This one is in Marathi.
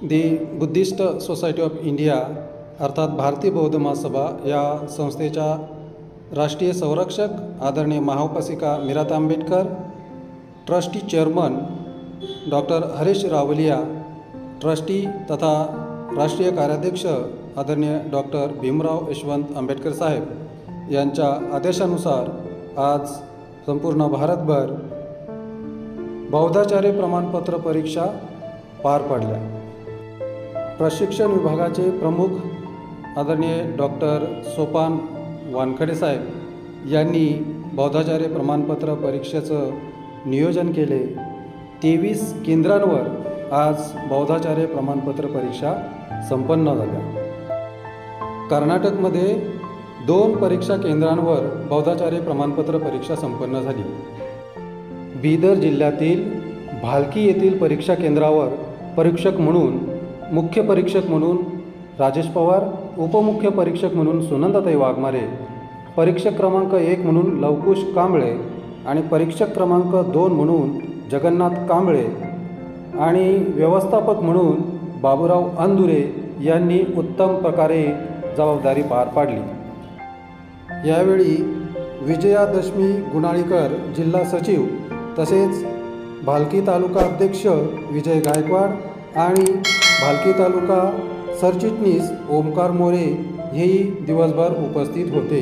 The Buddhist society of India अर्थात भारतीय बौद्ध महासभा या संस्थेच्या राष्ट्रीय संरक्षक आदरणीय महाउपासिका Meeratai Ambedkar, trustee chairman doctor Harish Ravaliya, trustee तथा राष्ट्रीय कार्याध्यक्ष आदरणीय डॉक्टर भीमराव यशवंत आंबेडकर साहेब यांच्या आदेशानुसार आज संपूर्ण भारतभर बौद्धाचार्य प्रमाणपत्र परीक्षा पार पडल्या। प्रशिक्षण विभागाचे प्रमुख आदरणीय डॉक्टर सोपान वानखडे साहेब यांनी बौद्धाचार्य प्रमाणपत्र परीक्षेचं नियोजन केले। 23 केंद्रांवर आज बौद्धाचार्य प्रमाणपत्र परीक्षा संपन्न झाल्या। कर्नाटकमध्ये 2 परीक्षा केंद्रांवर बौद्धाचार्य प्रमाणपत्र परीक्षा संपन्न झाली। बीदर जिल्ह्यातील भालकी येथील परीक्षा केंद्रावर परीक्षक म्हणून मुख्य परीक्षक म्हणून राजेश पवार, उपमुख्य परीक्षक म्हणून सुनंदाताई वाघमारे, परीक्षक क्रमांक 1 म्हणून लवकुश कांबळे आणि परीक्षक क्रमांक 2 म्हणून जगन्नाथ कांबळे आणि व्यवस्थापक म्हणून बाबूराव अंदुरे यांनी उत्तम प्रकारे जबाबदारी पार पाडली। यावेळी विजयादशमी गुणाळीकर जिल्हा सचिव तसेच भालकी तालुका अध्यक्ष विजय गायकवाड आणि भालकी तालुका सरचिटणीस ओमकार मोरे हेही दिवसभर उपस्थित होते।